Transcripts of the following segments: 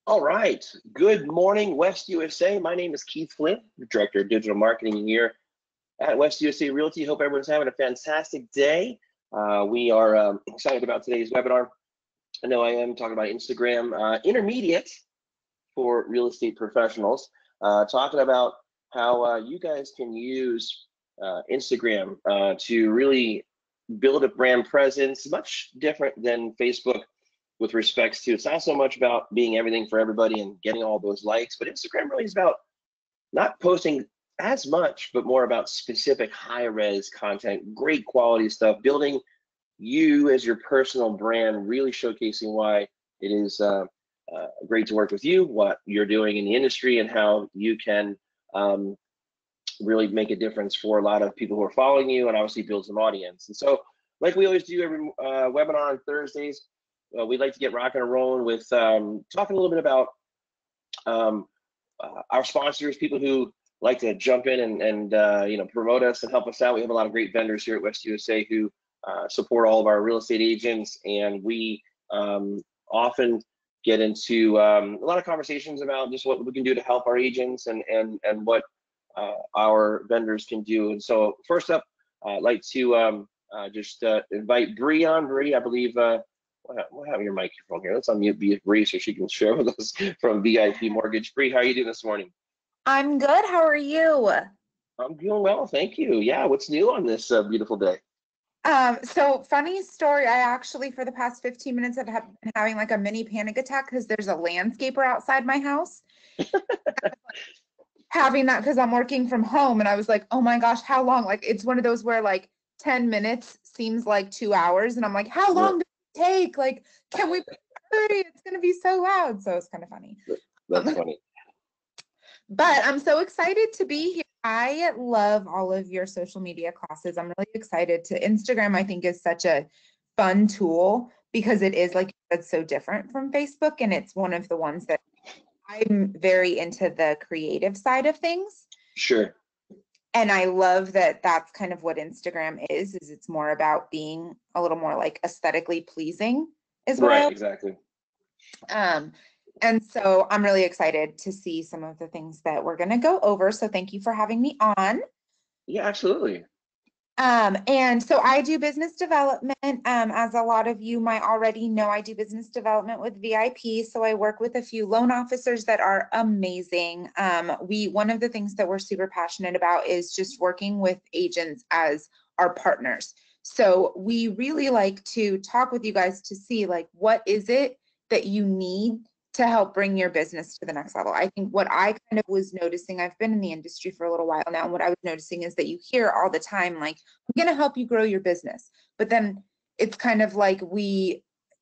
All right. Good morning, West USA. My name is Keith Flynn, Director of Digital Marketing here at West USA Realty. Hope everyone's having a fantastic day. We are excited about today's webinar. I know I am talking about Instagram Intermediate for real estate professionals, talking about how you guys can use Instagram to really build a brand presence, much different than Facebook with respects to, it's not so much about being everything for everybody and getting all those likes, but Instagram really is about not posting as much, but more about specific high-res content, great quality stuff, building you as your personal brand, really showcasing why it is great to work with you, what you're doing in the industry, and how you can really make a difference for a lot of people who are following you, and obviously build some audience. And so, like we always do every webinar on Thursdays, we'd like to get rocking and rolling with talking a little bit about our sponsors, people who like to jump in and promote us and help us out. We have a lot of great vendors here at West USA who support all of our real estate agents, and we often get into a lot of conversations about just what we can do to help our agents and what our vendors can do. And so first up, I'd like to just invite Bree on. Bree, I believe, we'll have your microphone here. Let's unmute Bree so she can share with us from VIP Mortgage. Bree, how are you doing this morning? I'm good. How are you? I'm doing well, thank you. Yeah, what's new on this beautiful day? So funny story. I actually, for the past 15 minutes, have been having like a mini panic attack because there's a landscaper outside my house. Having that because I'm working from home, and I was like, oh my gosh, how long? Like, it's one of those where like 10 minutes seems like 2 hours, and I'm like, how long does it take? Like, can we hurry? It's gonna be so loud. So it's kind of funny. That's funny. But I'm so excited to be here. I love all of your social media classes. I'm really excited to Instagram. I think is such a fun tool because it is, like, it's so different from Facebook, and it's one of the ones that I'm very into the creative side of things. Sure. And I love that that's kind of what Instagram is it's more about being a little more like aesthetically pleasing is what right, exactly. And so I'm really excited to see some of the things that we're going to go over. So thank you for having me on. Yeah, absolutely. And so I do business development. As a lot of you might already know, I do business development with VIP. So I work with a few loan officers that are amazing. One of the things that we're super passionate about is just working with agents as our partners. So we really like to talk with you guys to see, like, what is it that you need to help bring your business to the next level. I think what I kind of was noticing, I've been in the industry for a little while now, and what I was noticing is that you hear all the time, like, I'm going to help you grow your business. But then it's kind of like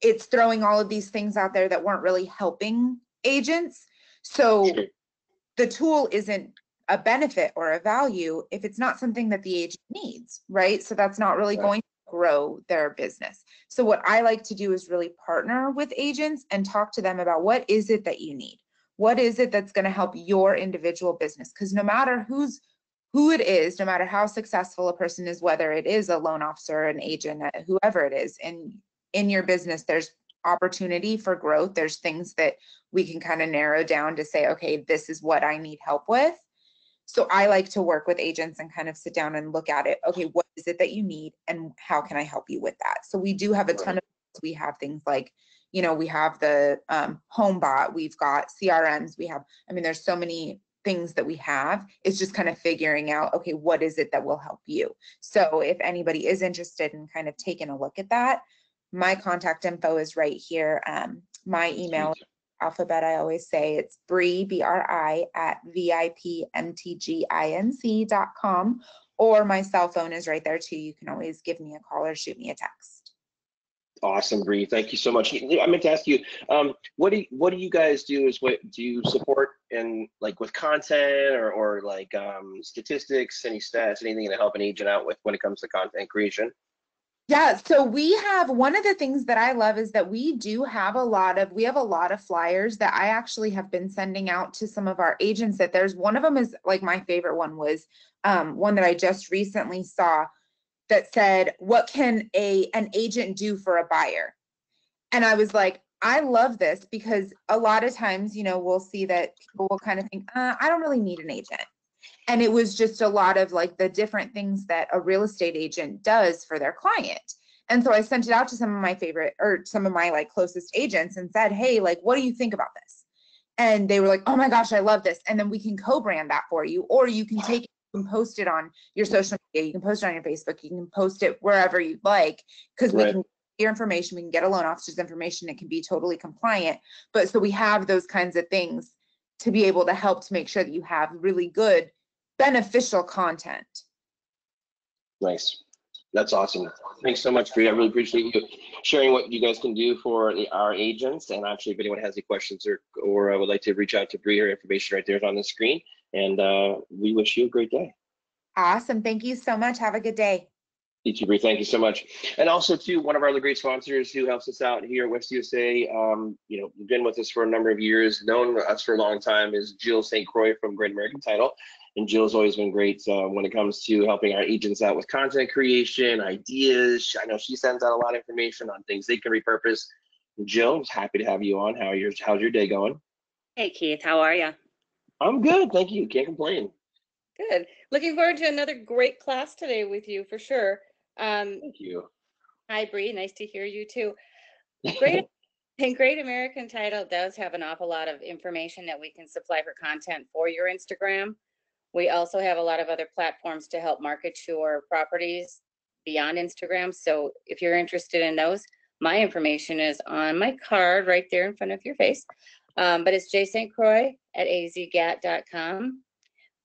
it's throwing all of these things out there that weren't really helping agents. So the tool isn't a benefit or a value if it's not something that the agent needs, right? So that's not really going to grow their business. So what I like to do is really partner with agents and talk to them about what is it that you need? What is it that's going to help your individual business? Because no matter who it is, no matter how successful a person is, whether it is a loan officer, an agent, whoever it is, in your business, there's opportunity for growth. There's things that we can kind of narrow down to say, okay, this is what I need help with. So I like to work with agents and kind of sit down and look at it. Okay, what is it that you need and how can I help you with that? So we do have a ton of, we have things like, we have the HomeBot, we've got CRMs, there's so many things that we have. It's just kind of figuring out, okay, what is it that will help you? So if anybody is interested in kind of taking a look at that, my contact info is right here. My email alphabet, I always say it's Bree, B-R-I, at VIPMTGINC.com, or my cell phone is right there too. You can always give me a call or shoot me a text. Awesome, Bree. Thank you so much. I meant to ask you, what do you guys do? What do you support in, like, with content or like statistics, any stats, anything to help an agent out with when it comes to content creation? Yeah, so we have, one of the things that I love is that we have a lot of flyers that I actually have been sending out to some of our agents. That there's one of them is, like, my favorite one was one that I just recently saw that said, what can an agent do for a buyer? And I was like, I love this because a lot of times, we'll see that people will kind of think, I don't really need an agent. And it was just a lot of like the different things that a real estate agent does for their client. And so I sent it out to some of my favorite or some of my like closest agents and said, hey, like, what do you think about this? And they were like, oh my gosh, I love this. And then we can co-brand that for you, or you can take it and post it on your social media. You can post it on your Facebook. You can post it wherever you'd like, because we can get your information. We can get a loan officer's information. It can be totally compliant. But so we have those kinds of things to be able to help to make sure that you have really good, beneficial content. Nice. That's awesome. Thanks so much, Bree. I really appreciate you sharing what you guys can do for our agents. And actually, if anyone has any questions or would like to reach out to Bree, her information right there is on the screen. And we wish you a great day. Awesome. Thank you so much. Have a good day. You too, Bree. Thank you so much. And also, too, one of our other great sponsors who helps us out here at West USA, been with us for a number of years, known us for a long time, is Jill St. Croix from Great American Title. And Jill's always been great when it comes to helping our agents out with content creation, ideas. I know she sends out a lot of information on things they can repurpose. Jill, happy to have you on. How's your day going? Hey, Keith, how are you? I'm good, thank you. Can't complain. Good. Looking forward to another great class today with you for sure. Thank you. Hi, Bree. Nice to hear you too. Great American Title does have an awful lot of information that we can supply for content for your Instagram. We also have a lot of other platforms to help market your properties beyond Instagram. So if you're interested in those, my information is on my card right there in front of your face. But it's jstcroix@azgat.com.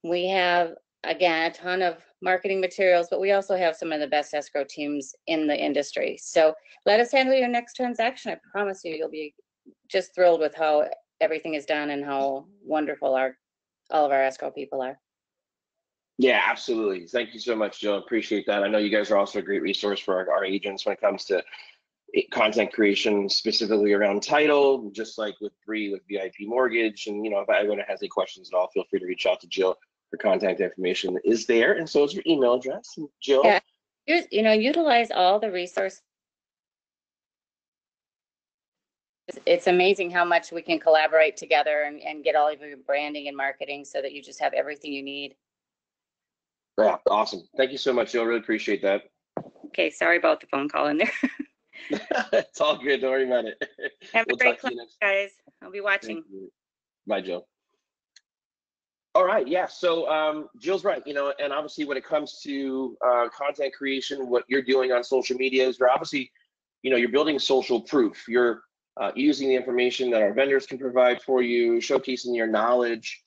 We have, again, a ton of marketing materials, but we also have some of the best escrow teams in the industry. So let us handle your next transaction. I promise you, you'll be just thrilled with how everything is done and how wonderful all of our escrow people are. Yeah, absolutely. Thank you so much, Jill. Appreciate that. I know you guys are also a great resource for our agents when it comes to content creation, specifically around title, just like with Bree with VIP Mortgage. And, if anyone has any questions at all, feel free to reach out to Jill. Her contact information is there, and so is your email address. Jill? Yeah, utilize all the resources. It's amazing how much we can collaborate together and get all of your branding and marketing so that you just have everything you need. Yeah, awesome. Thank you so much, Jill. Really appreciate that. Okay, sorry about the phone call in there. It's all good. Don't worry about it. Have a great class, guys. I'll be watching. Bye, Jill. All right, yeah, so Jill's right, and obviously when it comes to content creation, what you're doing on social media is you're obviously, you're building social proof. You're using the information that our vendors can provide for you, showcasing your knowledge,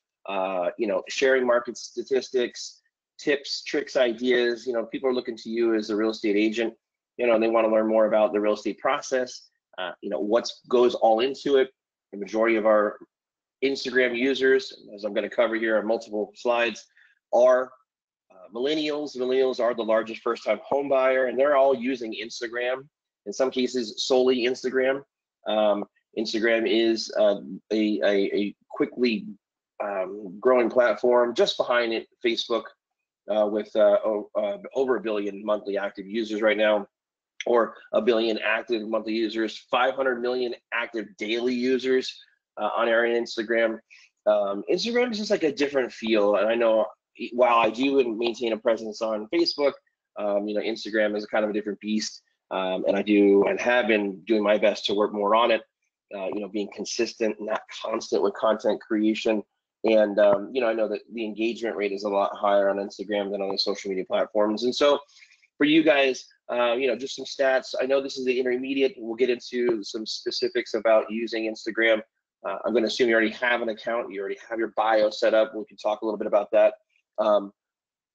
sharing market statistics, tips, tricks, ideas. People are looking to you as a real estate agent, and they want to learn more about the real estate process, what goes all into it. The majority of our Instagram users, as I'm going to cover here on multiple slides, are millennials. Millennials are the largest first-time home buyer, and they're all using Instagram. In some cases, solely Instagram. Instagram is a quickly growing platform. Just behind it, Facebook, with over 1 billion monthly active users right now, or 1 billion active monthly users, 500 million active daily users on our Instagram. Instagram is just like a different feel, and I know while I do maintain a presence on Facebook, Instagram is kind of a different beast, and I do and have been doing my best to work more on it. Being consistent, not constant with content creation, and I know that the engagement rate is a lot higher on Instagram than on the social media platforms. And so, for you guys, just some stats. I know this is the intermediate. We'll get into some specifics about using Instagram. I'm going to assume you already have an account. You already have your bio set up. We can talk a little bit about that.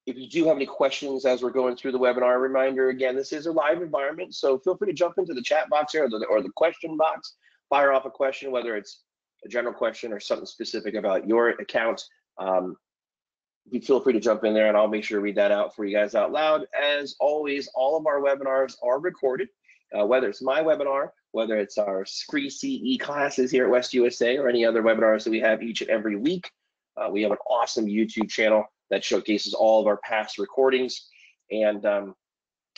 If you do have any questions as we're going through the webinar, reminder again, this is a live environment, so feel free to jump into the chat box here or the question box. Fire off a question, whether it's a general question or something specific about your account. You feel free to jump in there, and I'll make sure to read that out for you guys out loud. As always, all of our webinars are recorded, whether it's my webinar, whether it's our Scree CE classes here at West USA, or any other webinars that we have each and every week. We have an awesome YouTube channel that showcases all of our past recordings. And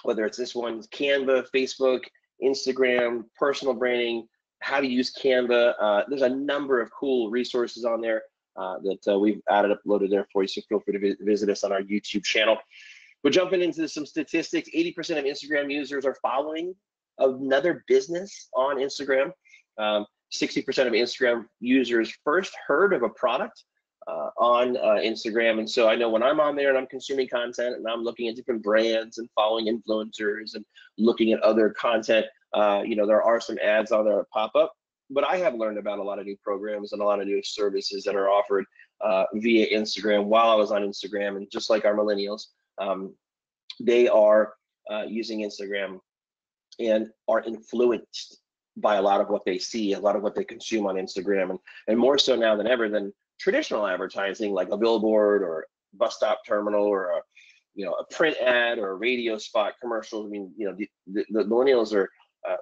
whether it's this one, Canva, Facebook, Instagram, personal branding, how to use Canva. There's a number of cool resources on there that we've uploaded there for you, so feel free to visit us on our YouTube channel. But jumping into some statistics, 80% of Instagram users are following another business on Instagram. 60% of Instagram users first heard of a product on Instagram. And so I know when I'm on there and I'm consuming content and I'm looking at different brands and following influencers and looking at other content, you know, there are some ads on there that pop up. But I have learned about a lot of new programs and a lot of new services that are offered via Instagram while I was on Instagram. And just like our millennials, they are using Instagram and are influenced by a lot of what they see, a lot of what they consume on Instagram, and more so now than ever than traditional advertising like a billboard or bus stop terminal or a, you know, a print ad or a radio spot commercial. I mean, you know, the millennials are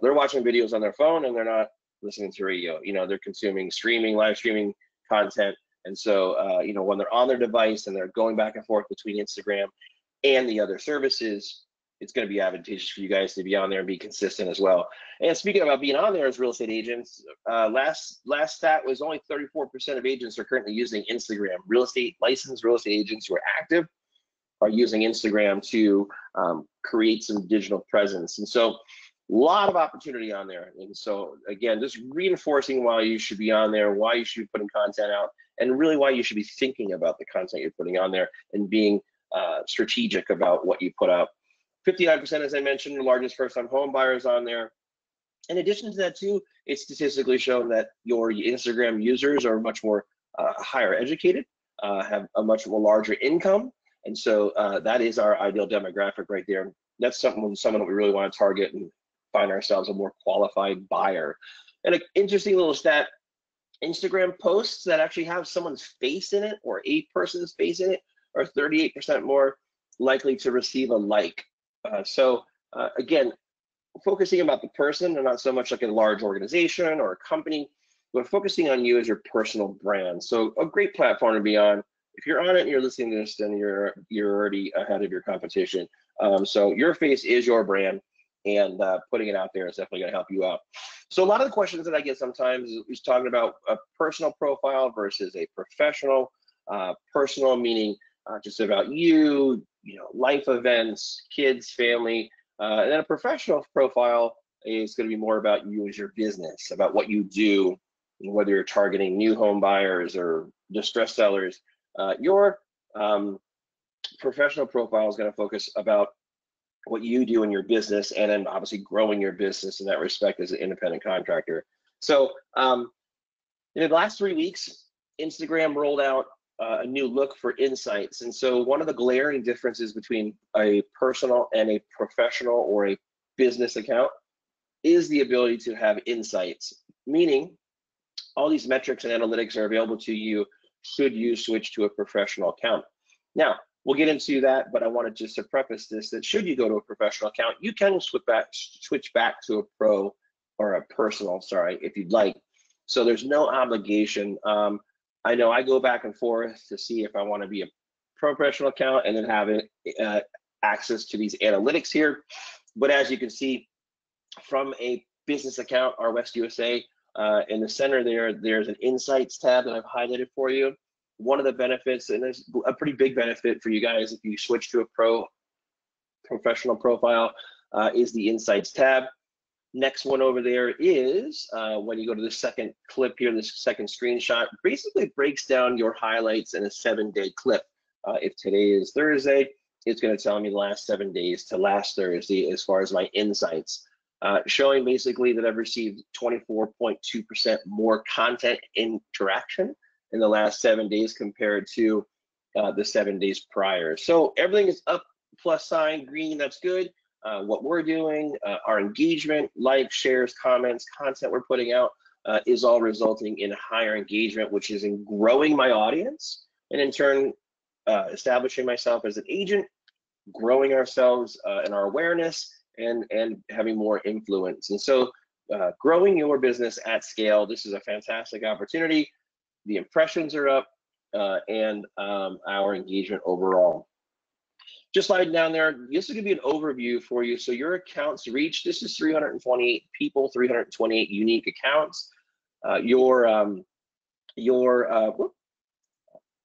they're watching videos on their phone and they're not listening to radio. You know, they're consuming live streaming content. And so, you know, when they're on their device and they're going back and forth between Instagram and the other services, it's going to be advantageous for you guys to be on there and be consistent as well. And speaking about being on there as real estate agents, last stat was only 34% of agents are currently using Instagram. Licensed real estate agents who are active are using Instagram to create some digital presence. And so a lot of opportunity on there. And so again, just reinforcing why you should be on there, why you should be putting content out, and really why you should be thinking about the content you're putting on there and being strategic about what you put out. 59%, as I mentioned, the largest first-time home buyers on there. In addition to that too, it's statistically shown that your Instagram users are much more higher educated, have a much more larger income. And so that is our ideal demographic right there. That's someone that we really want to target and find ourselves a more qualified buyer. And an interesting little stat, Instagram posts that actually have someone's face in it or a person's face in it are 38% more likely to receive a like. So again, focusing about the person and not so much like a large organization or a company, but focusing on you as your personal brand. So a great platform to be on. If you're on it and you're listening to this, then you're already ahead of your competition. So your face is your brand, and putting it out there is definitely going to help you out. So a lot of the questions that I get sometimes is talking about a personal profile versus a professional. Personal meaning just about you, life events, kids, family, and then a professional profile is going to be more about you as your business, about what you do, whether you're targeting new home buyers or distressed sellers. Your professional profile is going to focus about what you do in your business, and then obviously growing your business in that respect as an independent contractor. So in the last 3 weeks, Instagram rolled out a new look for insights. And so one of the glaring differences between a personal and a professional or a business account is the ability to have insights, meaning all these metrics and analytics are available to you should you switch to a professional account. Now, we'll get into that, but I wanted just to preface this, that should you go to a professional account, you can switch back to a pro or a personal, sorry, if you'd like. So there's no obligation. I know I go back and forth to see if I want to be a professional account and then have access to these analytics here. But as you can see from a business account, our West USA, in the center there's an insights tab that I've highlighted for you. One of the benefits, and there's a pretty big benefit for you guys if you switch to a professional profile, is the insights tab. Next one over there is when you go to the second clip here, this second screenshot, basically breaks down your highlights in a 7-day clip. If today is Thursday, it's going to tell me the last 7 days to last Thursday as far as my insights, showing basically that I've received 24.2% more content interaction in the last 7 days compared to the 7 days prior. So everything is up, plus sign, green, that's good. What we're doing, our engagement, likes, shares, comments, content we're putting out is all resulting in higher engagement, which is in growing my audience, and in turn, establishing myself as an agent, growing ourselves and our awareness, and having more influence. And so growing your business at scale, this is a fantastic opportunity. The impressions are up and our engagement overall. just slide down there. This is going to be an overview for you. So your accounts reach, this is 328 people, 328 unique accounts. Your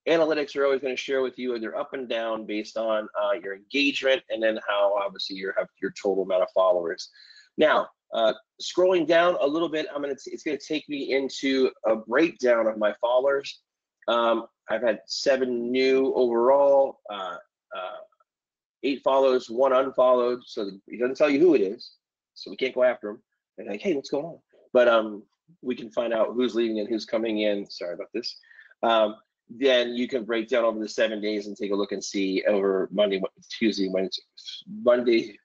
analytics are always going to share with you, and they're up and down based on your engagement, and then how obviously you have your total amount of followers. Now, scrolling down a little bit, it's going to take me into a breakdown of my followers. I've had 7 new overall, 8 follows, 1 unfollowed. So he doesn't tell you who it is, so we can't go after him. And like, hey, what's going on? But we can find out who's leaving and who's coming in. Sorry about this. Then you can break down over the 7 days and take a look and see over Monday, Tuesday, Wednesday,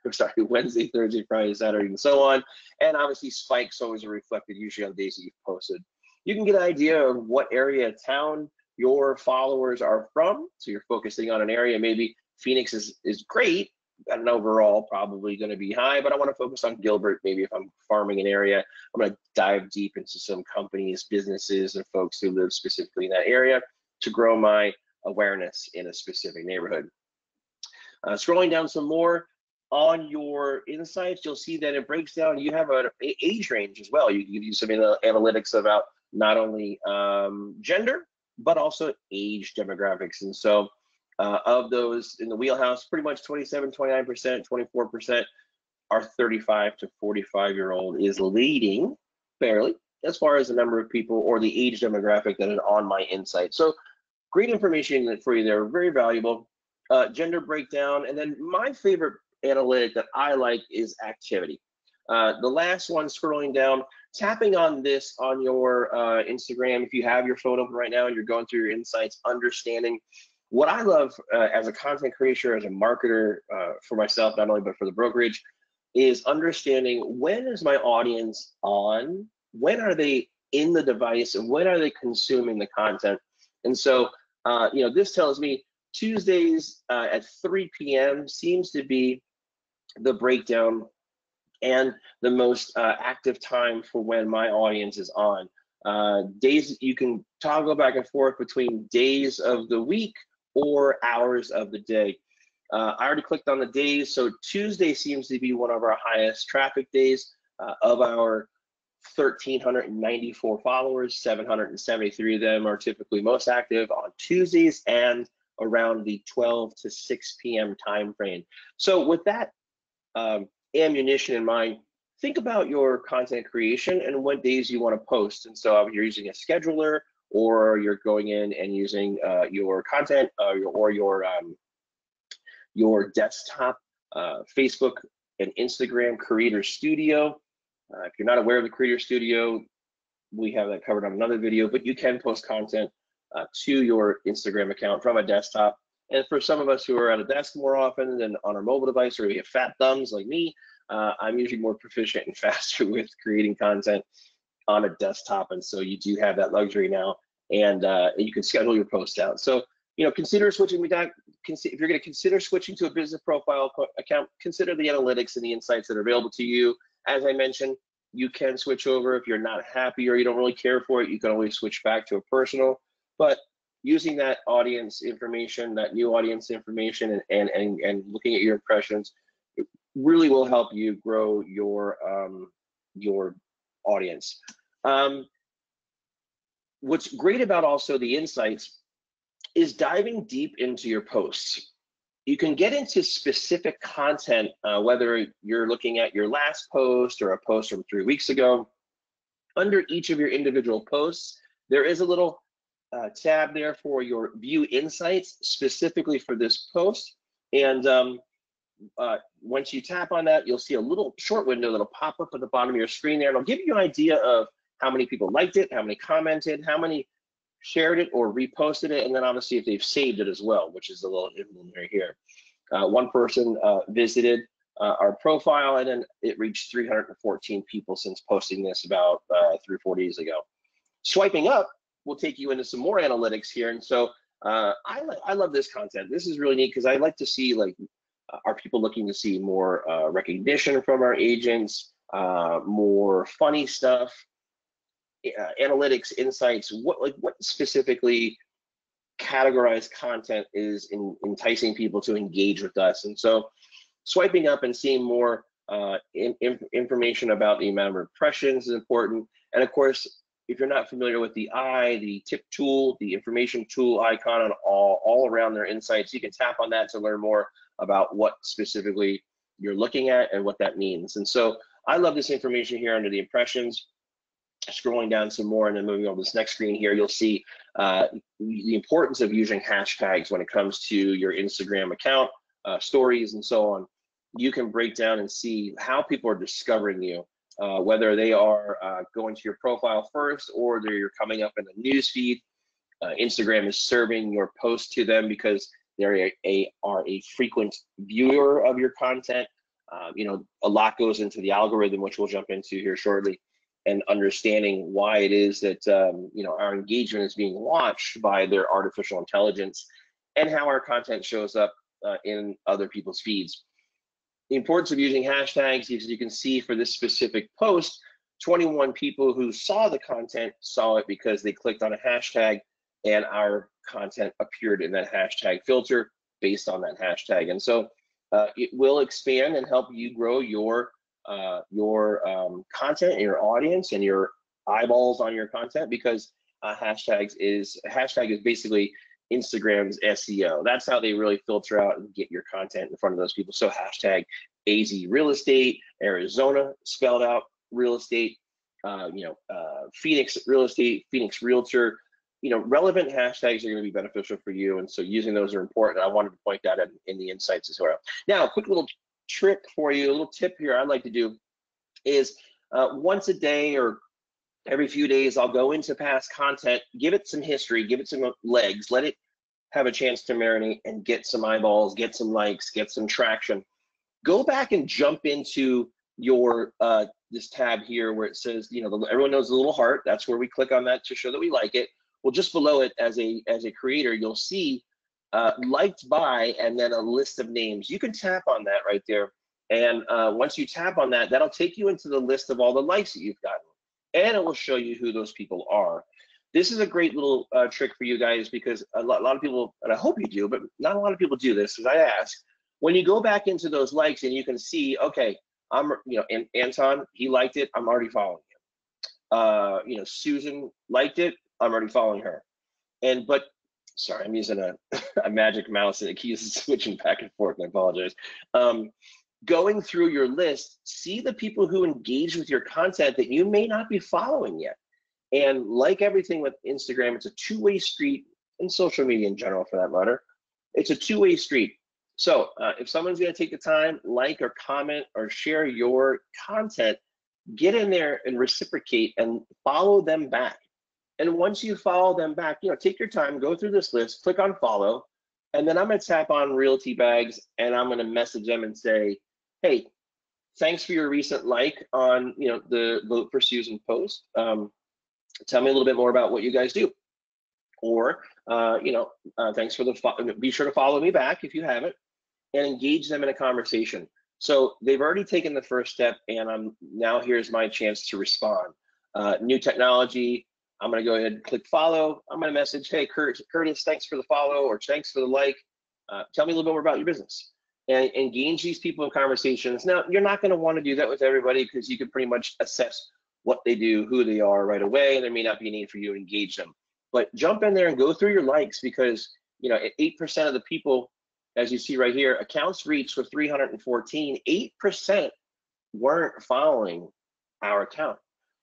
Thursday, Friday, Saturday, and so on. And obviously spikes always are reflected usually on days that you've posted. You can get an idea of what area of town your followers are from. So you're focusing on an area. Maybe Phoenix is great, and overall probably going to be high, but I want to focus on Gilbert. Maybe if I'm farming an area, I'm going to dive deep into some companies, businesses, and folks who live specifically in that area to grow my awareness in a specific neighborhood. Scrolling down some more on your insights, you'll see that it breaks down. You have an age range as well. You can use some analytics about not only gender, but also age demographics. And so of those in the wheelhouse, pretty much 27, 29%, 24% are 35 to 45-year-old is leading fairly as far as the number of people or the age demographic that is on my insight. So great information for you there, very valuable. Gender breakdown, and then my favorite analytic that I like is activity. The last one, scrolling down, tapping on this on your Instagram, if you have your phone open right now and you're going through your insights, understanding what I love as a content creator, as a marketer for myself, not only but for the brokerage, is understanding when is my audience on, when are they in the device, and when are they consuming the content. And so, this tells me Tuesdays at 3 p.m. seems to be the breakdown and the most active time for when my audience is on. Days, you can toggle back and forth between days of the week or hours of the day. I already clicked on the days, so Tuesday seems to be one of our highest traffic days. Of our 1,394 followers, 773 of them are typically most active on Tuesdays and around the 12 to 6 p.m. time frame. So with that ammunition in mind, think about your content creation and what days you want to post. And so if you're using a scheduler, or you're going in and using your content or your desktop, Facebook and Instagram Creator Studio. If you're not aware of the Creator Studio, we have that covered on another video, but you can post content to your Instagram account from a desktop. And for some of us who are at a desk more often than on our mobile device, or we have fat thumbs like me, I'm usually more proficient and faster with creating content on a desktop, and so you do have that luxury now, and you can schedule your posts out. So consider switching. If you're going to consider switching to a business profile account, consider the analytics and the insights that are available to you. As I mentioned, you can switch over if you're not happy or you don't really care for it. You can always switch back to a personal, but using that audience information, that new audience information, and looking at your impressions, it really will help you grow your audience. What's great about also the insights is diving deep into your posts. You can get into specific content, whether you're looking at your last post or a post from 3 weeks ago. Under each of your individual posts, there is a little tab there for your view insights specifically for this post. And once you tap on that, you'll see a little short window that'll pop up at the bottom of your screen there. And it'll give you an idea of how many people liked it, how many commented, how many shared it or reposted it, and then obviously if they've saved it as well, which is a little emblem right here. One person visited our profile, and then it reached 314 people since posting this about 3 or 4 days ago. Swiping up will take you into some more analytics here, and so I love this content. This is really neat because I like to see, like, are people looking to see more recognition from our agents, more funny stuff, analytics, insights, what specifically categorized content is enticing people to engage with us. And so swiping up and seeing more information about the amount of impressions is important. And of course, if you're not familiar with the the tip tool, the information tool icon on all around their insights, you can tap on that to learn more about what specifically you're looking at and what that means. And so I love this information here under the impressions. Scrolling down some more and then moving over to this next screen here, you'll see the importance of using hashtags when it comes to your Instagram account, stories, and so on. You can break down and see how people are discovering you, whether they are going to your profile first or you're coming up in the news feed. Instagram is serving your post to them because they are a frequent viewer of your content. You know, a lot goes into the algorithm, which we'll jump into here shortly, and understanding why it is that you know, our engagement is being watched by their artificial intelligence, and how our content shows up in other people's feeds. The importance of using hashtags, as you can see for this specific post, 21 people who saw the content saw it because they clicked on a hashtag, and our content appeared in that hashtag filter based on that hashtag. And so it will expand and help you grow your content and your audience and your eyeballs on your content, because hashtag is basically Instagram's SEO. That's how they really filter out and get your content in front of those people. So hashtag AZ real estate, Arizona spelled out real estate, you know, Phoenix real estate, Phoenix realtor. You know, relevant hashtags are going to be beneficial for you, and so using those are important. I wanted to point that out in the insights as well. Now, a quick little trick for you, a little tip here I'd like to do is once a day or every few days, I'll go into past content, give it some history, give it some legs, let it have a chance to marinate and get some eyeballs, get some likes, get some traction. Go back and jump into your this tab here where it says, you know, everyone knows the little heart. That's where we click on that to show that we like it. Well, just below it, as a creator, you'll see liked by and then a list of names. You can tap on that right there, and once you tap on that, that'll take you into the list of all the likes that you've gotten, and it will show you who those people are. This is a great little trick for you guys, because a lot of people, and I hope you do, but not a lot of people do this, as I ask, when you go back into those likes and you can see, okay, you know, and Anton, he liked it, I'm already following him. You know, Susan liked it, I'm already following her. But sorry, I'm using a magic mouse and it keeps switching back and forth, I apologize. Going through your list, see the people who engage with your content that you may not be following yet. And like everything with Instagram, it's a two-way street, and social media in general for that matter. It's a two-way street. So if someone's gonna take the time, like or comment or share your content, get in there and reciprocate and follow them back. And once you follow them back, you know, take your time, go through this list, click on follow, and then I'm gonna tap on Realty Bags and I'm gonna message them and say, hey, thanks for your recent like on, you know, the Vote for Susan post. Tell me a little bit more about what you guys do. Or, you know, thanks for be sure to follow me back if you haven't, and engage them in a conversation. So they've already taken the first step, and now here's my chance to respond. New technology, I'm gonna go ahead and click follow. I'm gonna message, hey, Curtis, thanks for the follow, or thanks for the like. Tell me a little bit more about your business. And engage these people in conversations. Now, you're not gonna wanna do that with everybody, because you can pretty much assess what they do, who they are right away, and there may not be a need for you to engage them. But jump in there and go through your likes, because, you know, 8% of the people, as you see right here, accounts reached with 314, 8% weren't following our account.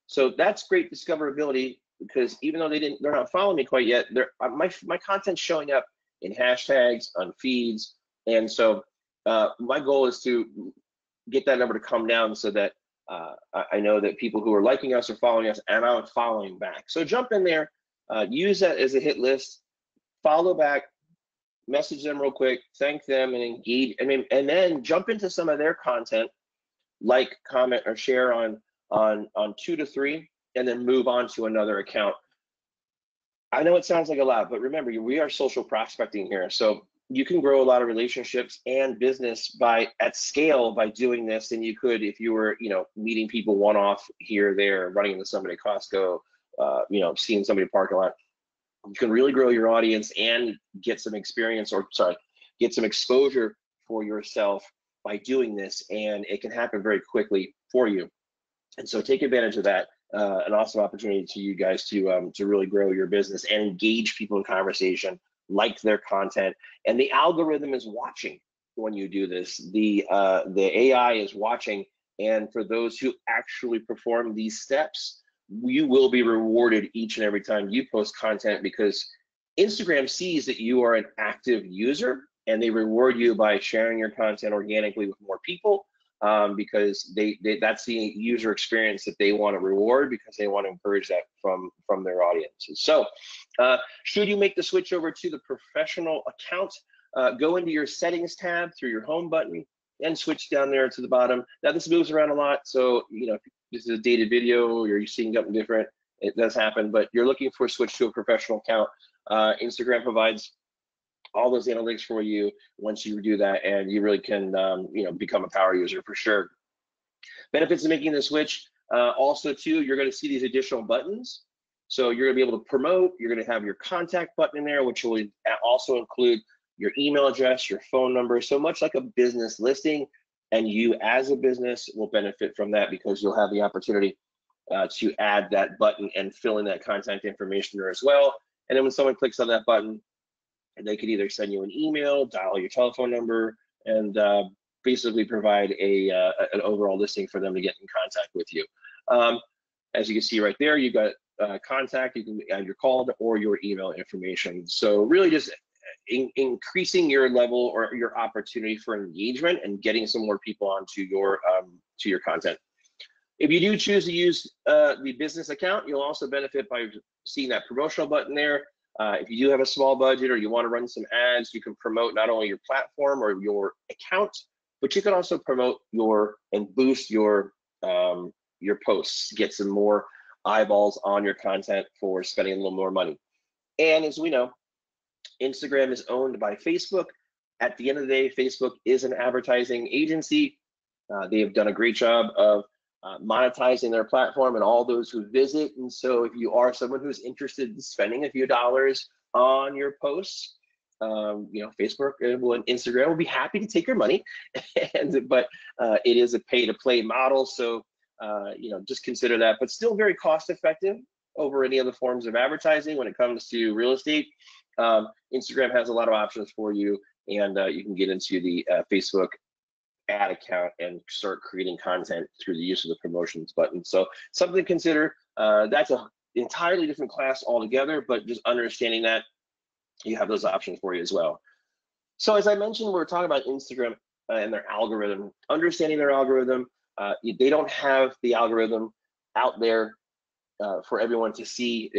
So that's great discoverability, because even though they're not following me quite yet, my content's showing up in hashtags, on feeds. And so my goal is to get that number to come down, so that I know that people who are liking us are following us, and I'm following back. So jump in there, use that as a hit list, follow back, message them real quick, thank them, and engage. And then jump into some of their content, like, comment, or share on 2 to 3, and then move on to another account. I know it sounds like a lot, but remember, we are social prospecting here. So you can grow a lot of relationships and business at scale by doing this than you could if you were, you know, meeting people one-off here or there, running into somebody at Costco, you know, seeing somebody in the parking lot. you can really grow your audience and get some experience, or sorry, get some exposure for yourself by doing this, and it can happen very quickly for you. And so take advantage of that. An awesome opportunity to you guys to really grow your business and engage people in conversation, like their content, and the algorithm is watching when you do this. The AI is watching, and for those who actually perform these steps, you will be rewarded each and every time you post content, because Instagram sees that you are an active user, and they reward you by sharing your content organically with more people, because that's the user experience that they want to reward, because they want to encourage that from their audiences. So should you make the switch over to the professional account, go into your settings tab through your home button and switch down there to the bottom. Now this moves around a lot, so if this is a dated video or you're seeing something different, it does happen, but you're looking for a switch to a professional account. Instagram provides all those analytics for you once you do that, and you really can become a power user for sure. Benefits of making the switch, also too, you're going to see these additional buttons. So you're going to be able to promote, you're going to have your contact button in there, which will also include your email address, your phone number, so much like a business listing, and you as a business will benefit from that, because you'll have the opportunity to add that button and fill in that contact information there as well. And then when someone clicks on that button, and they could either send you an email, dial your telephone number, and basically provide an overall listing for them to get in contact with you. As you can see right there, you've got contact, you can add your call or your email information. So really just increasing your level or your opportunity for engagement and getting some more people onto your content. If you do choose to use the business account, you'll also benefit by seeing that promotional button there. If you do have a small budget or you want to run some ads, you can promote not only your platform or your account, but you can also promote and boost your posts, get some more eyeballs on your content for spending a little more money. And as we know, Instagram is owned by Facebook. At the end of the day, Facebook is an advertising agency. They have done a great job of monetizing their platform and all those who visit. And so if you are someone who's interested in spending a few dollars on your posts, Facebook and Instagram will be happy to take your money. But it is a pay-to-play model, so just consider that. But still very cost-effective over any other forms of advertising when it comes to real estate. Instagram has a lot of options for you, and you can get into the Facebook ad account and start creating content through the use of the promotions button. So something to consider. That's an entirely different class altogether, but just understanding that you have those options for you as well. So as I mentioned, we're talking about Instagram and their algorithm, understanding their algorithm. They don't have the algorithm out there for everyone to see.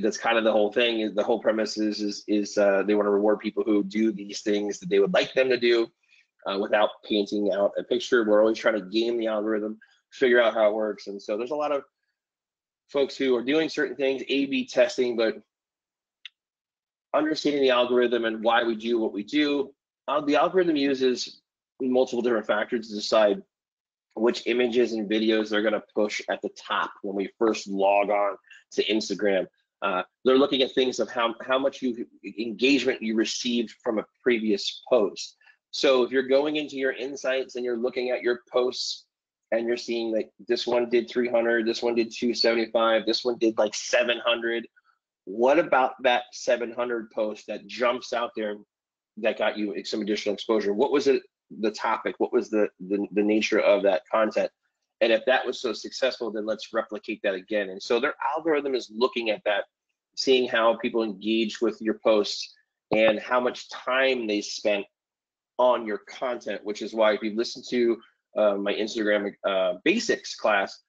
That's kind of the whole thing. The whole premise is they want to reward people who do these things that they would like them to do without painting out a picture. We're always trying to game the algorithm, figure out how it works. And so there's a lot of folks who are doing certain things, A/B testing, but understanding the algorithm and why we do what we do. The algorithm uses multiple different factors to decide which images and videos they're going to push at the top when we first log on to Instagram. They're looking at things of how much engagement you received from a previous post. So if you're going into your insights and you're looking at your posts and you're seeing like this one did 300, this one did 275, this one did like 700, what about that 700 post that jumps out there that got you some additional exposure? What was it, the topic? What was the nature of that content? And if that was so successful, then let's replicate that again. And so their algorithm is looking at that, seeing how people engage with your posts and how much time they spent on your content, which is why if you listen to my Instagram basics class,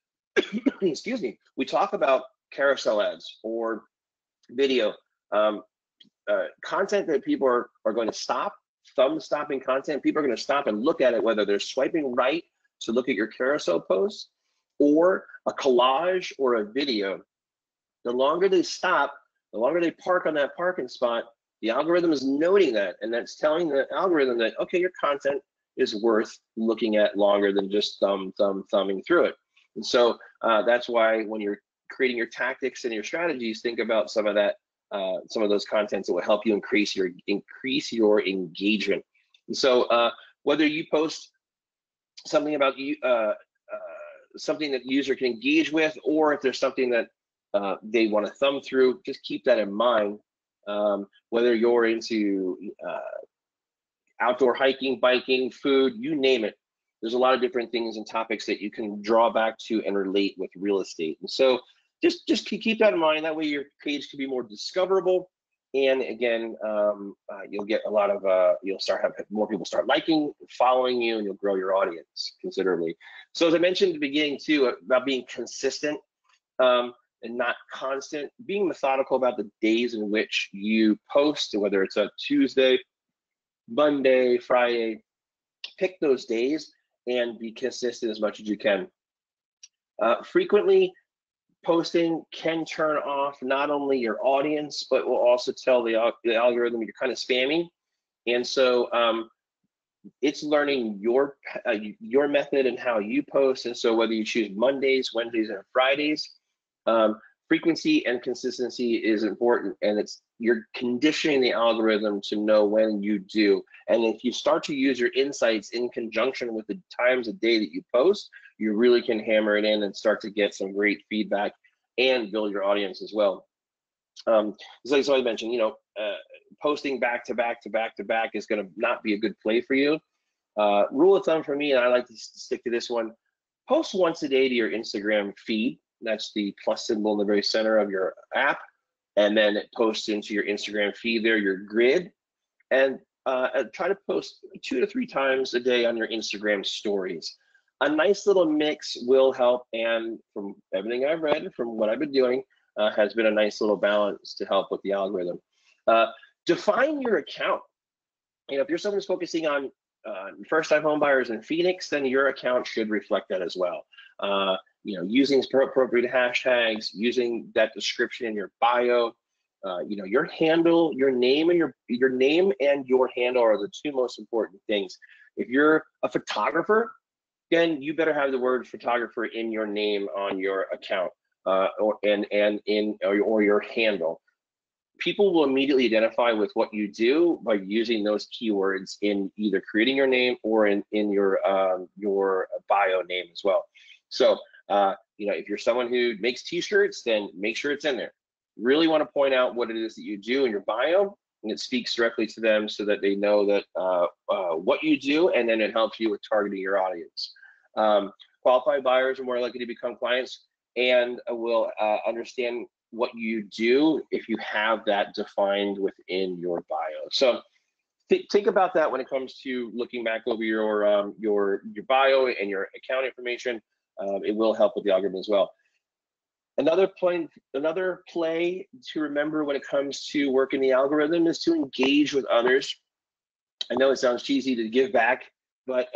excuse me, we talk about carousel ads or video content that people are going to stop, thumb stopping content. People are going to stop and look at it, whether they're swiping right to look at your carousel post or a collage or a video. The longer they stop, the longer they park on that parking spot, the algorithm is noting that, and that's telling the algorithm that, okay, your content is worth looking at longer than just thumbing through it. And so that's why when you're creating your tactics and your strategies, think about some of that some of those contents that will help you increase your engagement. And so whether you post something about you, something that the user can engage with, or if there's something that they want to thumb through, just keep that in mind. Whether you're into outdoor hiking, biking, food, you name it. There's a lot of different things and topics that you can draw back to and relate with real estate. And so just keep that in mind. That way your page can be more discoverable. And again, you'll get a lot of, you'll start having more people start liking, following you, and you'll grow your audience considerably. So as I mentioned at the beginning too, about being consistent and not constant, being methodical about the days in which you post, whether it's a Tuesday, Monday, Friday, pick those days and be consistent as much as you can. Frequently posting can turn off not only your audience, but will also tell the algorithm you're kind of spamming. And so it's learning your method and how you post. And so whether you choose Mondays, Wednesdays, and Fridays, frequency and consistency is important, and you're conditioning the algorithm to know when you do. And if you start to use your insights in conjunction with the times of day that you post, you really can hammer it in and start to get some great feedback and build your audience as well. So I mentioned, you know, posting back to back to back to back is going to not be a good play for you. Rule of thumb for me, and I like to stick to this one: post once a day to your Instagram feed. That's the plus symbol in the very center of your app, and then it posts into your Instagram feed there, your grid. And try to post 2 to 3 times a day on your Instagram stories. A nice little mix will help, and from everything I've read, from what I've been doing, has been a nice little balance to help with the algorithm. Define your account. You know, if you're someone who's focusing on first-time home buyers in Phoenix, then your account should reflect that as well. You know, using appropriate hashtags, using that description in your bio. You know, your handle, your name and your name and your handle are the 2 most important things. If you're a photographer, then you better have the word photographer in your name on your account, or your handle. People will immediately identify with what you do by using those keywords in either creating your name or in your bio name as well. So you know, if you're someone who makes t-shirts, then make sure it's in there. Really want to point out what it is that you do in your bio, and it speaks directly to them so that they know that what you do, and then it helps you with targeting your audience. Qualified buyers are more likely to become clients and will understand what you do if you have that defined within your bio. So think about that when it comes to looking back over your bio and your account information. It will help with the algorithm as well. Another play to remember when it comes to working the algorithm is to engage with others. I know it sounds cheesy to give back, but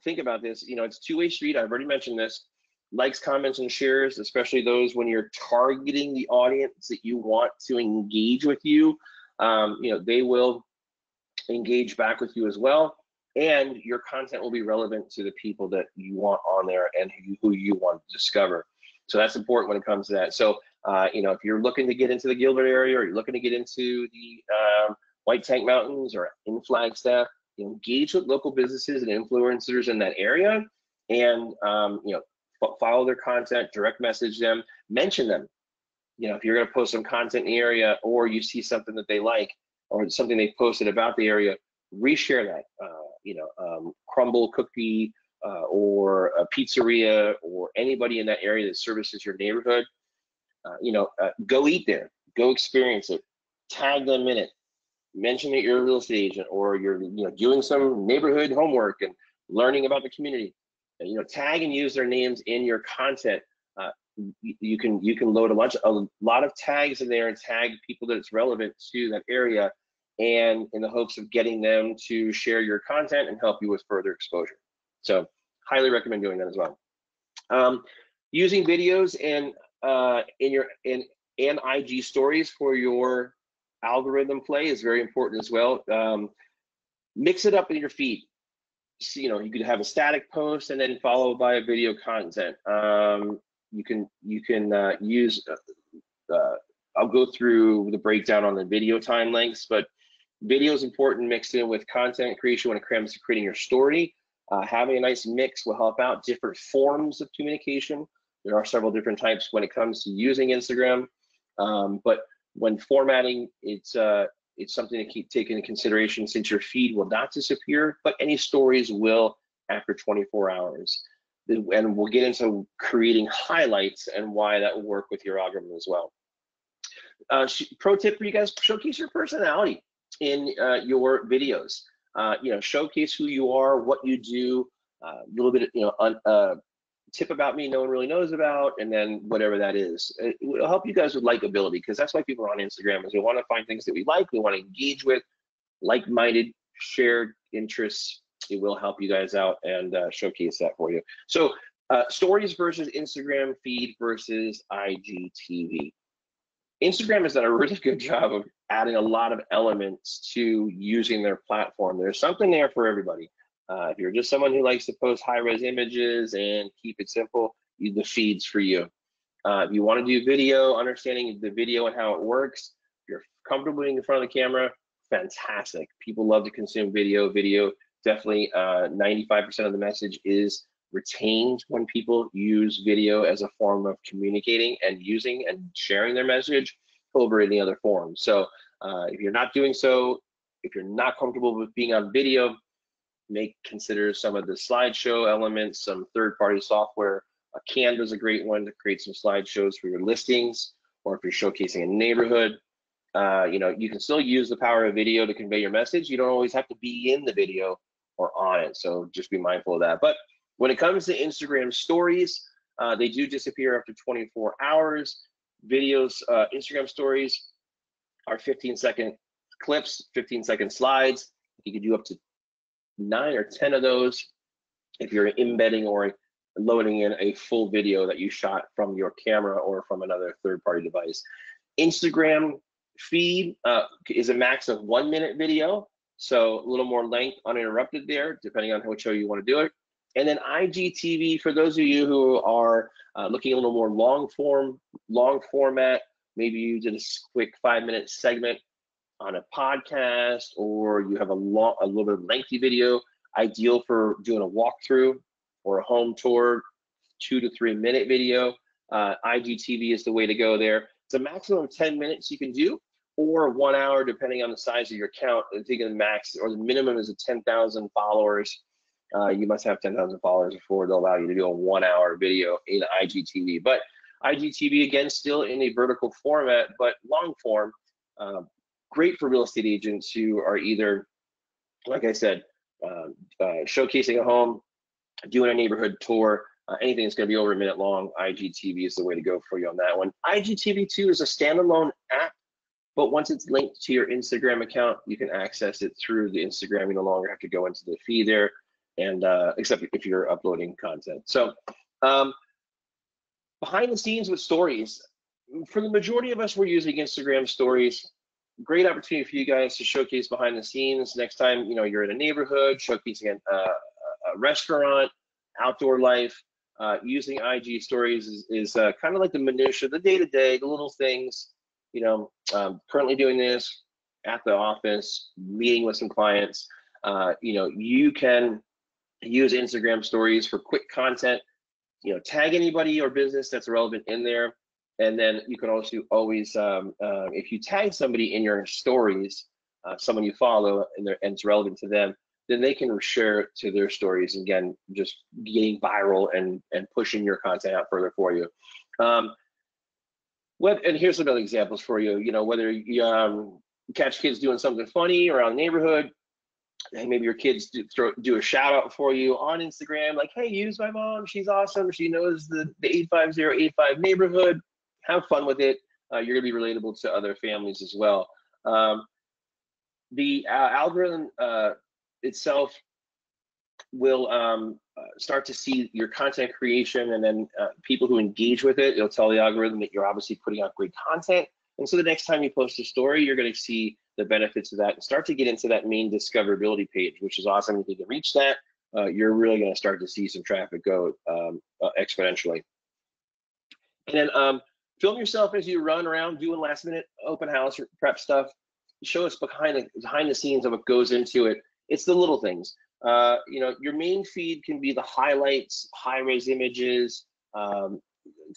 think about this. You know, it's a two-way street. I've already mentioned this. Likes, comments, and shares, especially those when you're targeting the audience that you want to engage with you. You know, they will engage back with you as well, and your content will be relevant to the people that you want on there and who you want to discover. So that's important when it comes to that. So you know, if you're looking to get into the Gilbert area, or you're looking to get into the White Tank Mountains or in Flagstaff, engage with local businesses and influencers in that area, and you know, follow their content, direct message them, mention them. You know, if you're going to post some content in the area, or you see something that they like, or something they posted about the area, reshare that. You know, Crumble Cookie or a pizzeria or anybody in that area that services your neighborhood. You know, go eat there, go experience it, tag them in it, mention that you're a real estate agent, or you're doing some neighborhood homework and learning about the community. You know, tag and use their names in your content. You can load a lot of tags in there and tag people that it's relevant to that area, and in the hopes of getting them to share your content and help you with further exposure. So highly recommend doing that as well. Using videos and in IG stories for your algorithm play is very important as well. Mix it up in your feed. So, you know, you could have a static post and then followed by a video content. You can use I'll go through the breakdown on the video time lengths, but video is important mixed in with content creation when it comes to creating your story. Having a nice mix will help out different forms of communication. There are several different types when it comes to using Instagram, but when formatting, it's something to keep taking into consideration since your feed will not disappear, but any stories will after 24 hours. And we'll get into creating highlights and why that will work with your algorithm as well. Pro tip for you guys, showcase your personality in your videos. Showcase who you are, what you do, a little bit, tip about me no one really knows about, and then whatever that is. It will help you guys with likability, because that's why people are on Instagram, is we want to find things that we like, we want to engage with, like-minded, shared interests. It will help you guys out and showcase that for you. So stories versus Instagram feed versus IGTV. Instagram has done a really good job of adding a lot of elements to using their platform. There's something there for everybody. If you're just someone who likes to post high-res images and keep it simple, the feed's for you. If you want to do video, understanding the video and how it works, if you're comfortable being in front of the camera, fantastic. People love to consume video. Video, definitely 95% of the message is retained when people use video as a form of communicating and using and sharing their message over any other form. So if you're not doing so, if you're not comfortable with being on video, consider some of the slideshow elements, some third-party software. Canva is a great one to create some slideshows for your listings, or if you're showcasing a neighborhood. You can still use the power of video to convey your message. You don't always have to be in the video or on it, so just be mindful of that. But when it comes to Instagram stories, they do disappear after 24 hours. Videos, Instagram stories are 15-second clips, 15-second slides. You can do up to 9 or 10 of those if you're embedding or loading in a full video that you shot from your camera or from another third-party device. Instagram feed is a max of 1-minute video, so a little more length uninterrupted there, depending on which way you want to do it. And then IGTV, for those of you who are looking a little more long format, maybe you did a quick 5-minute segment on a podcast, or you have a little bit of lengthy video, ideal for doing a walkthrough or a home tour, 2 to 3 minute video. IGTV is the way to go there. It's a maximum of 10 minutes you can do, or 1 hour, depending on the size of your account. I think the max or the minimum is 10,000 followers. You must have 10,000 followers before they'll allow you to do a 1 hour video in IGTV. But IGTV, again, still in a vertical format, but long form. Great for real estate agents who are either, like I said, showcasing a home, doing a neighborhood tour, anything that's going to be over a minute long. IGTV is the way to go for you on that one. IGTV 2 is a standalone app, but once it's linked to your Instagram account, you can access it through the Instagram. You no longer have to go into the feed there, and except if you're uploading content. So behind the scenes with stories, for the majority of us, we're using Instagram stories. Great opportunity for you guys to showcase behind the scenes. Next time you're in a neighborhood, showcasing a restaurant, outdoor life, using IG stories is kind of like the minutia, the day-to-day, the little things. Currently doing this at the office, meeting with some clients. You can use Instagram stories for quick content. Tag anybody or business that's relevant in there. And then you can also always, if you tag somebody in your stories, someone you follow and it's relevant to them, then they can share it to their stories. Again, just getting viral and pushing your content out further for you. And here's some other examples for you. Whether you catch kids doing something funny around the neighborhood, hey, maybe your kids do a shout out for you on Instagram, like, hey, use my mom, she's awesome, she knows the 85085 neighborhood. Have fun with it. You're gonna be relatable to other families as well. The algorithm itself will start to see your content creation, and then people who engage with it, it'll tell the algorithm that you're obviously putting out great content. And so the next time you post a story, you're gonna see the benefits of that and start to get into that main discoverability page, which is awesome. If you can reach that, you're really gonna start to see some traffic go exponentially. And then Film yourself as you run around doing last minute open house or prep stuff. Show us behind the scenes of what goes into it. It's the little things. You know, your main feed can be the highlights, high-res images,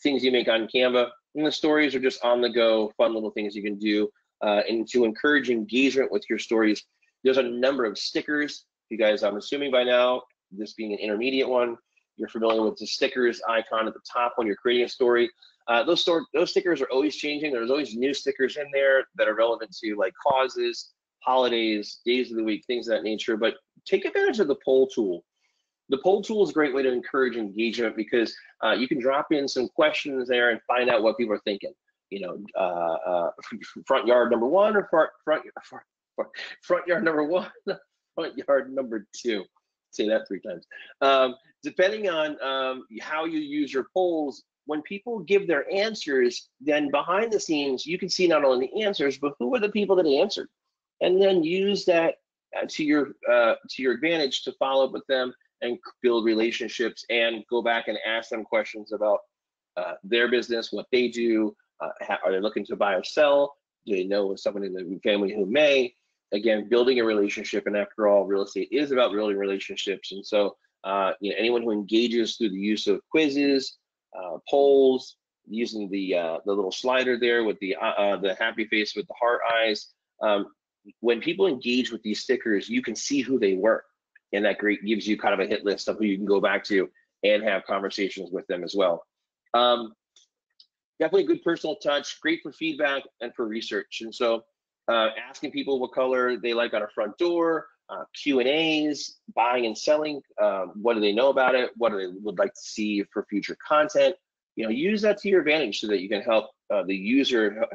things you make on Canva. And the stories are just on the go, fun little things you can do. And to encourage engagement with your stories, there's a number of stickers. You guys, I'm assuming by now, this being an intermediate one, you're familiar with the stickers icon at the top when you're creating a story. Those stickers are always changing. There's always new stickers in there that are relevant to like causes, holidays, days of the week, things of that nature. But take advantage of the poll tool. The poll tool is a great way to encourage engagement because you can drop in some questions there and find out what people are thinking. You know, front yard number one or front yard number one, front yard number two. Say that 3 times. Depending on how you use your polls, when people give their answers, then behind the scenes, you can see not only the answers, but who are the people that answered. And then use that to your advantage to follow up with them and build relationships and go back and ask them questions about their business, what they do, are they looking to buy or sell? Do they know someone in the family who may? Again, building a relationship, and after all, real estate is about building relationships. And so, you know, anyone who engages through the use of quizzes, polls, using the little slider there with the happy face with the heart eyes. When people engage with these stickers, you can see who they were, and that gives you kind of a hit list of who you can go back to and have conversations with them as well. Definitely good personal touch, great for feedback and for research. And so asking people what color they like on a front door, Q&As, buying and selling, what do they know about it, what do they would like to see for future content. You know, use that to your advantage so that you can help the user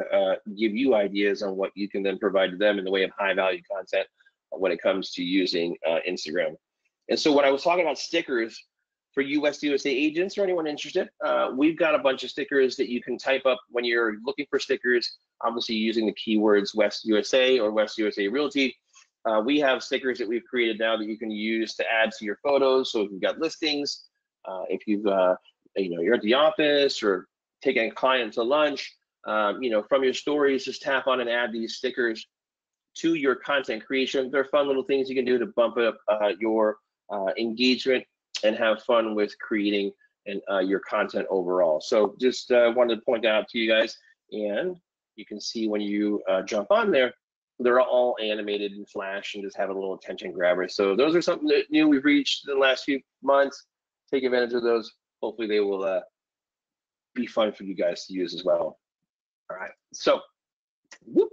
give you ideas on what you can then provide to them in the way of high value content when it comes to using Instagram. And so when I was talking about stickers for you West USA agents or anyone interested, we've got a bunch of stickers that you can type up when you're looking for stickers, obviously using the keywords West USA or West USA Realty. We have stickers that we've created now that you can use to add to your photos. So if you've got listings, if you've, you know, you're at the office or taking a client to lunch, you know, from your stories, just tap on and add these stickers to your content creation. They're fun little things you can do to bump up your engagement and have fun with creating and your content overall. So just wanted to point that out to you guys, and you can see when you jump on there, they're all animated and flash and just have a little attention grabber. So those are something that new we've reached in the last few months. Take advantage of those. Hopefully they will be fun for you guys to use as well. All right, so whoop.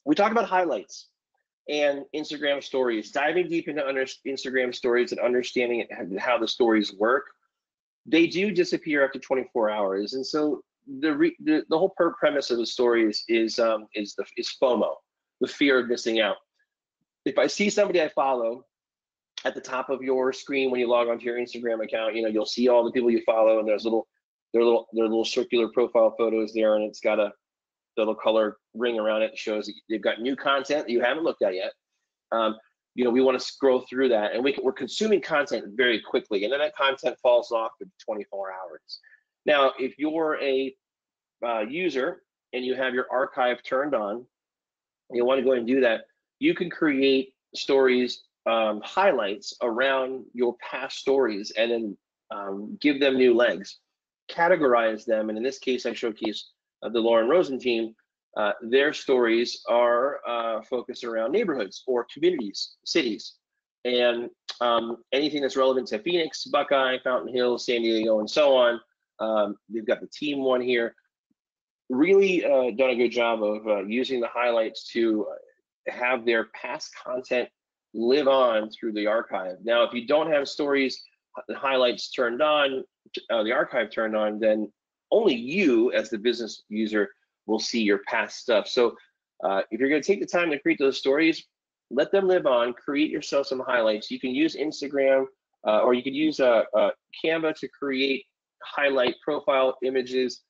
We talked about highlights and Instagram stories, diving deep into Instagram stories and understanding how the stories work. They do disappear after 24 hours. And so the whole premise of the stories is FOMO, the fear of missing out. If I see somebody I follow at the top of your screen when you log onto your Instagram account, you know, you'll see all the people you follow, and there's their little circular profile photos there, and it's got a little color ring around it. It shows that they've got new content that you haven't looked at yet. You know, we want to scroll through that, and we're consuming content very quickly, and then that content falls off in 24 hours. Now, if you're a user and you have your archive turned on, you want to go ahead and do that. You can create stories, highlights around your past stories, and then give them new legs, categorize them. And in this case, I showcase the Lauren Rosen team. Their stories are focused around neighborhoods or communities, cities, and anything that's relevant to Phoenix, Buckeye, Fountain Hills, San Diego, and so on. They've got the team one here. Really done a good job of using the highlights to have their past content live on through the archive. Now, if you don't have stories, highlights turned on, the archive turned on, then only you as the business user will see your past stuff. So if you're going to take the time to create those stories, let them live on, create yourself some highlights. You can use Instagram or you could use Canva to create highlight profile images.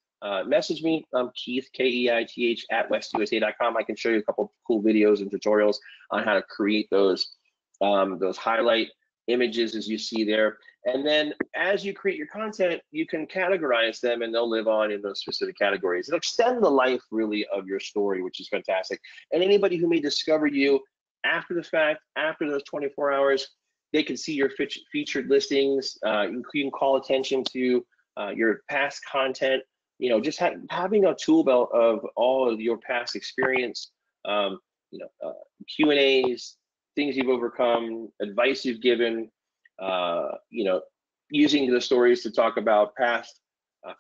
Message me, Keith, Keith, at westusa.com. I can show you a couple of cool videos and tutorials on how to create those highlight images as you see there. And then as you create your content, you can categorize them and they'll live on in those specific categories. It'll extend the life really of your story, which is fantastic. And anybody who may discover you after the fact, after those 24 hours, they can see your featured listings. You can call attention to your past content. You know, just having a tool belt of all of your past experience, Q&As, things you've overcome, advice you've given, using the stories to talk about past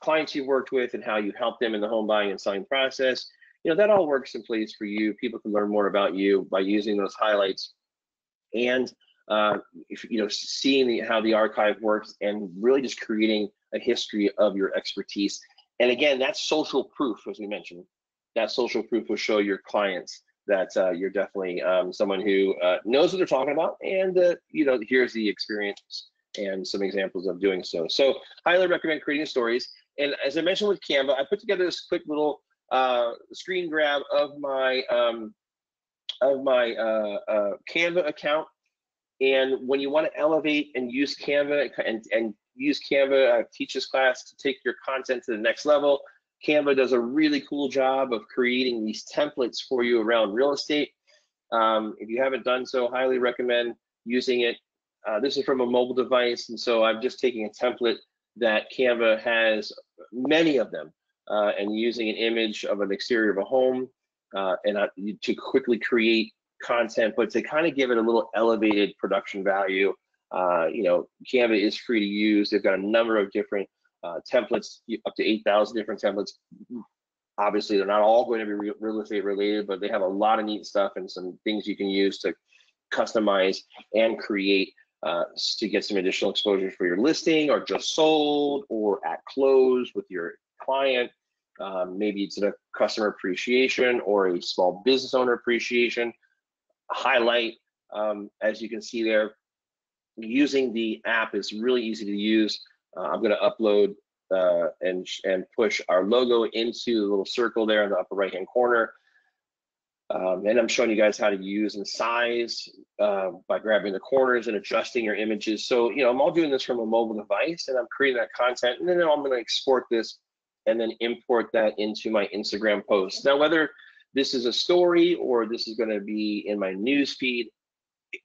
clients you've worked with and how you helped them in the home buying and selling process. You know, that all works in place for you. People can learn more about you by using those highlights and seeing how the archive works and really just creating a history of your expertise. And again, that's social proof, as we mentioned. That social proof will show your clients that you're definitely someone who knows what they're talking about, and here's the experience and some examples of doing so. So highly recommend creating stories. And as I mentioned with Canva, I put together this quick little screen grab of my Canva account. And when you want to elevate and use Canva and use Canva, teach this class to take your content to the next level. Canva does a really cool job of creating these templates for you around real estate. If you haven't done so, highly recommend using it. This is from a mobile device, and so I'm just taking a template that Canva has many of them, and using an image of an exterior of a home to quickly create content, but to kind of give it a little elevated production value. Canva is free to use. They've got a number of different templates, up to 8,000 different templates. Obviously, they're not all going to be real estate related, but they have a lot of neat stuff and some things you can use to customize and create to get some additional exposure for your listing, or just sold, or at close with your client. Maybe it's a customer appreciation or a small business owner appreciation highlight. As you can see there, using the app is really easy to use. I'm going to upload and push our logo into the little circle there in the upper right hand corner. And I'm showing you guys how to use and size by grabbing the corners and adjusting your images. So, I'm all doing this from a mobile device, and I'm creating that content, and then I'm going to export this and then import that into my Instagram post. Now, whether this is a story or this is going to be in my news feed,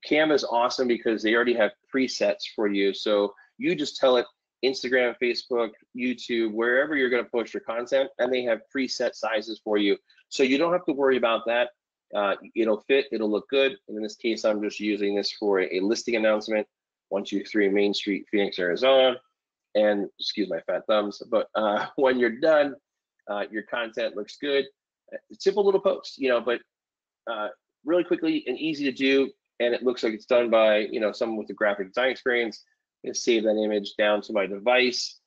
Canva is awesome because they already have presets for you. So you just tell it Instagram, Facebook, YouTube, wherever you're going to post your content, and they have preset sizes for you. So you don't have to worry about that. It'll fit, it'll look good. And in this case, I'm just using this for a listing announcement, 123 Main Street, Phoenix, Arizona. And excuse my fat thumbs, but when you're done, your content looks good. Simple little post, but really quickly and easy to do. And it looks like it's done by someone with a graphic design experience. And save that image down to my device,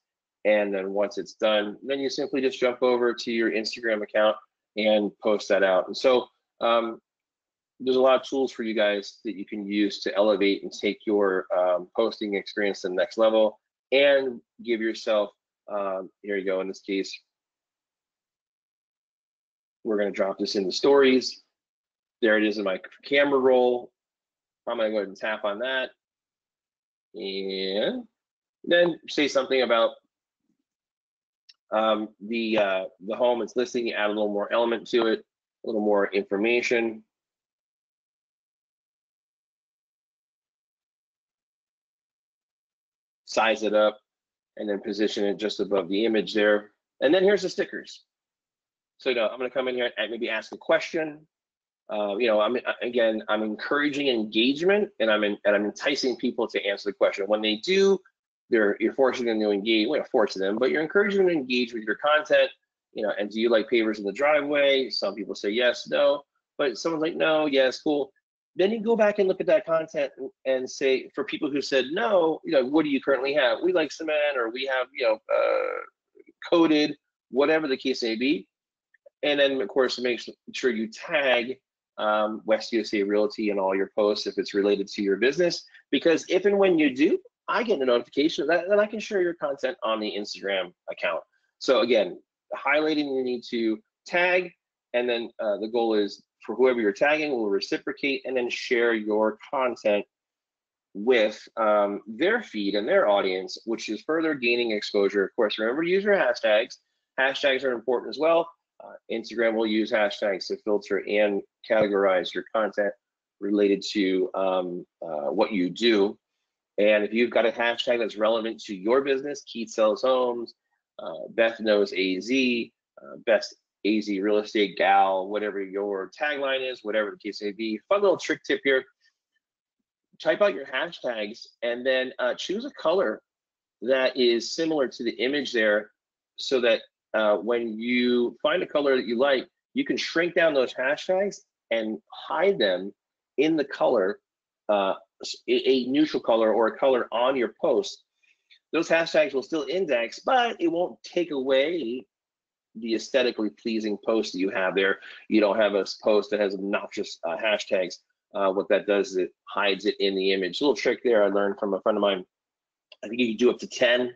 and then once it's done, then you simply just jump over to your Instagram account and post that out. And so there's a lot of tools for you guys that you can use to elevate and take your posting experience to the next level, and give yourself, here you go, in this case, we're going to drop this into stories. There it is in my camera roll. I'm going to go ahead and tap on that. And then say something about the home it's listing, add a little more element to it, a little more information. Size it up, and then position it just above the image there. And then here's the stickers. So I'm going to come in here and maybe ask a question. I'm encouraging engagement, and I'm enticing people to answer the question. When they do, you're forcing them to engage. Well, forcing them, but you're encouraging them to engage with your content. And do you like pavers in the driveway? Some people say yes, no, but someone's like no, yes, cool. Then you go back and look at that content and say, for people who said no, what do you currently have? We like cement, or we have coated, whatever the case may be. And then of course make sure you tag West USA Realty in all your posts if it's related to your business, because if and when you do, I get a notification of that, then I can share your content on the Instagram account. So again, highlighting, you need to tag, and then the goal is for whoever you're tagging will reciprocate and then share your content with their feed and their audience, which is further gaining exposure. Of course, remember to use your hashtags. Hashtags are important as well. Instagram will use hashtags to filter and categorize your content related to what you do. And if you've got a hashtag that's relevant to your business, Keith Sells Homes, Beth Knows AZ, Best AZ Real Estate Gal, whatever your tagline is, whatever the case may be. Fun little trick tip here. Type out your hashtags and then choose a color that is similar to the image there, so that when you find a color that you like, you can shrink down those hashtags and hide them in the color, a neutral color or a color on your post. Those hashtags will still index, but it won't take away the aesthetically pleasing post that you have there. You don't have a post that has obnoxious hashtags. What that does is it hides it in the image. A little trick there I learned from a friend of mine. I think you can do up to 10.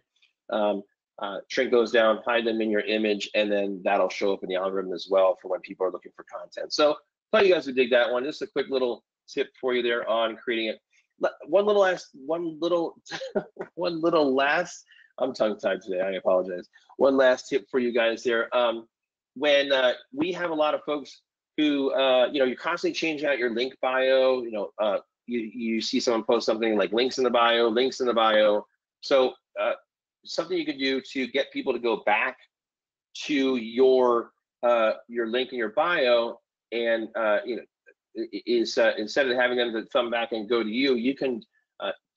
Shrink those down, hide them in your image, and then that'll show up in the algorithm as well for when people are looking for content. So I thought you guys would dig that one. Just a quick little tip for you there on creating it. One little last, I'm tongue-tied today, I apologize. One last tip for you guys there. When we have a lot of folks who, you're constantly changing out your link bio, you see someone post something like links in the bio. So something you could do to get people to go back to your link in your bio, and is instead of having them to thumb back and go to you, you can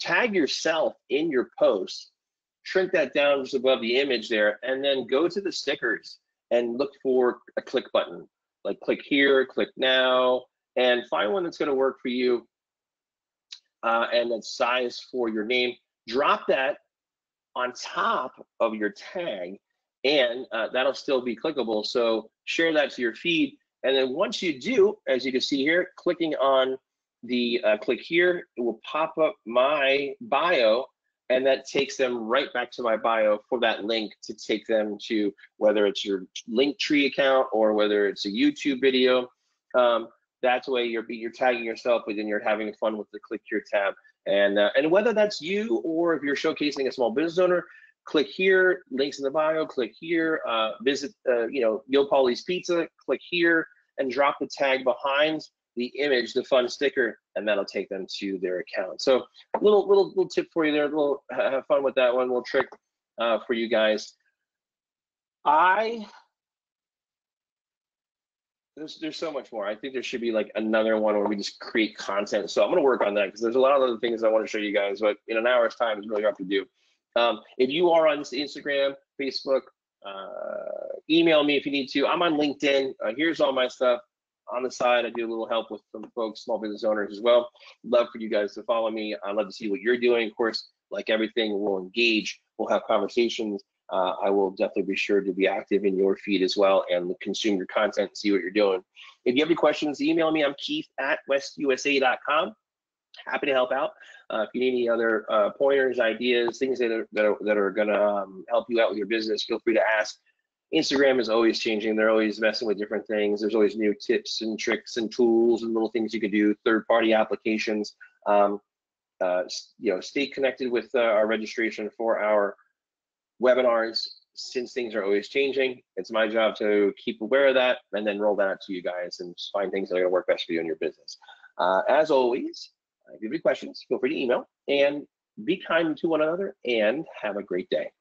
tag yourself in your post, shrink that down just above the image there, and then go to the stickers and look for a click button, like click here, click now, and find one that's going to work for you and that's size for your name. Drop that on top of your tag, and that'll still be clickable. So share that to your feed. And then once you do, as you can see here, clicking on the click here, it will pop up my bio, and that takes them right back to my bio for that link to take them to whether it's your Linktree account or whether it's a YouTube video. That's the way you're tagging yourself, but then you're having fun with the click here tab. And whether that's you or if you're showcasing a small business owner, click here, links in the bio, click here, visit, Yo Pauli's Pizza, click here, and drop the tag behind the image, the fun sticker, and that'll take them to their account. So little tip for you there, have fun with that one, little trick for you guys. There's so much more. I think there should be like another one where we just create content. So I'm gonna work on that because there's a lot of other things I want to show you guys, but in an hour's time is really hard to do. If you are on Instagram, Facebook, email me if you need to. I'm on LinkedIn. Here's all my stuff. On the side, I do a little help with some folks, small business owners as well. Love for you guys to follow me. I'd love to see what you're doing. Of course, like everything, we'll engage, we'll have conversations. I will definitely be sure to be active in your feed as well and consume your content, see what you're doing. If you have any questions, email me. I'm keith@westusa.com. Happy to help out. If you need any other pointers, ideas, things that are going to help you out with your business, feel free to ask. Instagram is always changing. They're always messing with different things. There's always new tips and tricks and tools and little things you can do, third-party applications. Stay connected with our registration for our webinars. Since things are always changing, it's my job to keep aware of that and then roll that out to you guys and just find things that are going to work best for you in your business. As always, if you have any questions, feel free to email, and be kind to one another and have a great day.